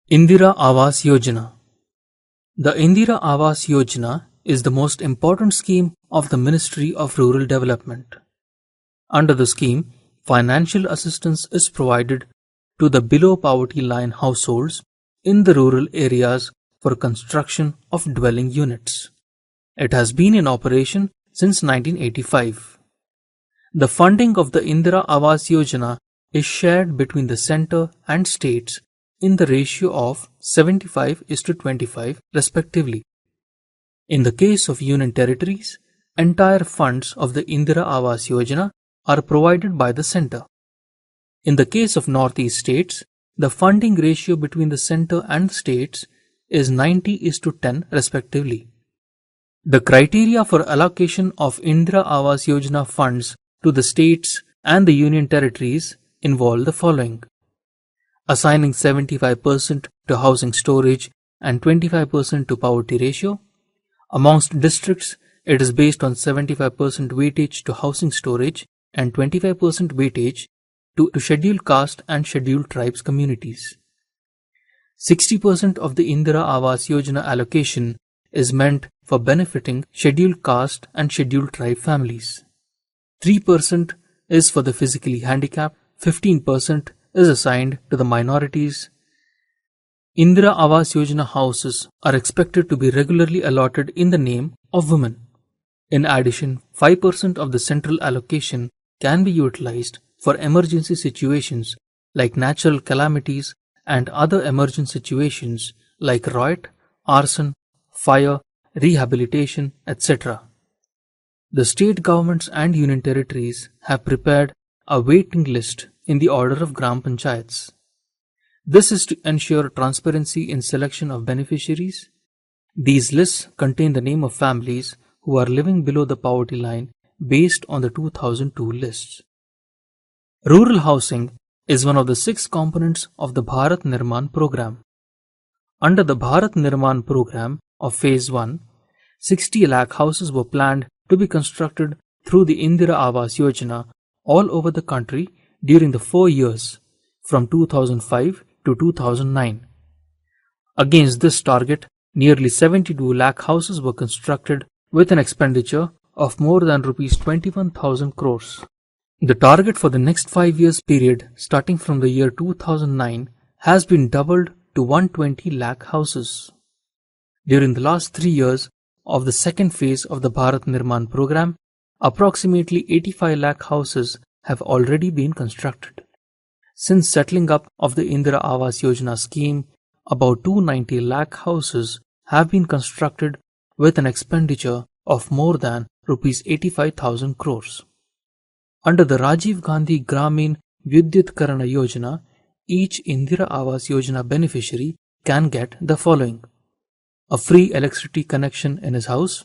Indira Awas Yojana. The Indira Awas Yojana is the most important scheme of the Ministry of Rural Development. Under the scheme, financial assistance is provided to the below poverty line households in the rural areas for construction of dwelling units. It has been in operation since 1985. The funding of the Indira Awas Yojana is shared between the centre and states in the ratio of 75:25 respectively. In the case of Union Territories, entire funds of the Indira Awas Yojana are provided by the centre. In the case of Northeast states, the funding ratio between the centre and states is 90:10 respectively. The criteria for allocation of Indira Awas Yojana funds to the states and the Union Territories involve the following: assigning 75% to housing storage and 25% to poverty ratio. Amongst districts, it is based on 75% weightage to housing storage and 25% weightage to scheduled caste and scheduled tribes communities. 60% of the Indira Awas Yojana allocation is meant for benefiting scheduled caste and scheduled tribe families. 3% is for the physically handicapped, 15% is assigned to the minorities. Indira Awas Yojana houses are expected to be regularly allotted in the name of women. In addition, 5% of the central allocation can be utilized for emergency situations like natural calamities and other emergent situations like riot, arson, fire, rehabilitation, etc. The state governments and union territories have prepared a waiting list in the order of Gram Panchayats. This is to ensure transparency in selection of beneficiaries. These lists contain the name of families who are living below the poverty line based on the 2002 lists. Rural housing is one of the 6 components of the Bharat Nirman program. Under the Bharat Nirman program of Phase 1, 60 lakh houses were planned to be constructed through the Indira Awas Yojana all over the country during the 4 years from 2005 to 2009. Against this target, nearly 72 lakh houses were constructed with an expenditure of more than Rs 21,000 crores. The target for the next 5 years period starting from the year 2009 has been doubled to 120 lakh houses. During the last 3 years of the second phase of the Bharat Nirman program, approximately 85 lakh houses have already been constructed. Since settling up of the Indira Awas Yojana scheme, about 290 lakh houses have been constructed with an expenditure of more than Rs 85,000 crores. Under the Rajiv Gandhi Gramin Vidyutkarana Yojana, each Indira Awas Yojana beneficiary can get the following: a free electricity connection in his house.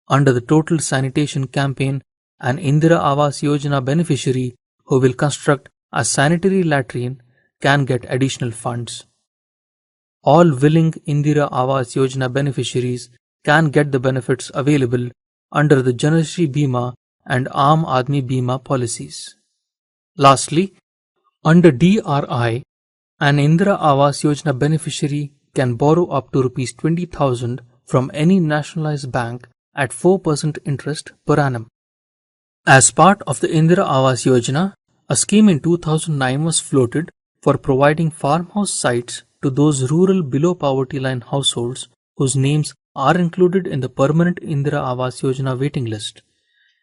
Under the Total Sanitation Campaign, an Indira Awas Yojana beneficiary who will construct a sanitary latrine can get additional funds. All willing Indira Awas Yojana beneficiaries can get the benefits available under the Janashri Bima and Aam Aadmi Bima policies. Lastly, under DRI, an Indira Awas Yojana beneficiary can borrow up to Rs 20,000 from any nationalized bank at 4% interest per annum. As part of the Indira Awas Yojana, a scheme in 2009 was floated for providing farmhouse sites to those rural below poverty line households whose names are included in the permanent Indira Awas Yojana waiting list.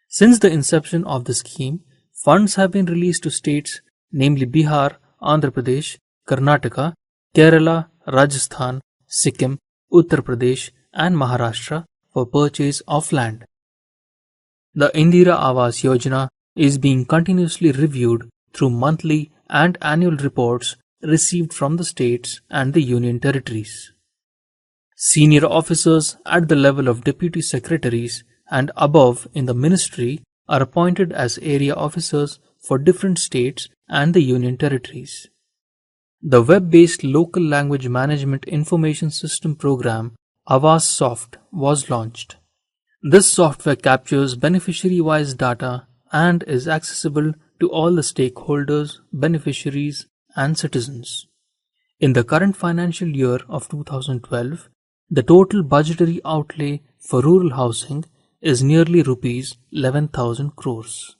Since the inception of the scheme, funds have been released to states namely Bihar, Andhra Pradesh, Karnataka, Kerala, Rajasthan, Sikkim, Uttar Pradesh and Maharashtra for purchase of land. The Indira Awas Yojana is being continuously reviewed through monthly and annual reports received from the states and the union territories. Senior officers at the level of deputy secretaries and above in the ministry are appointed as area officers for different states and the union territories. The web-based local language management information system program Awas Soft was launched. This software captures beneficiary-wise data and is accessible to all the stakeholders, beneficiaries and citizens. In the current financial year of 2012, the total budgetary outlay for rural housing is nearly rupees 11,000 crores.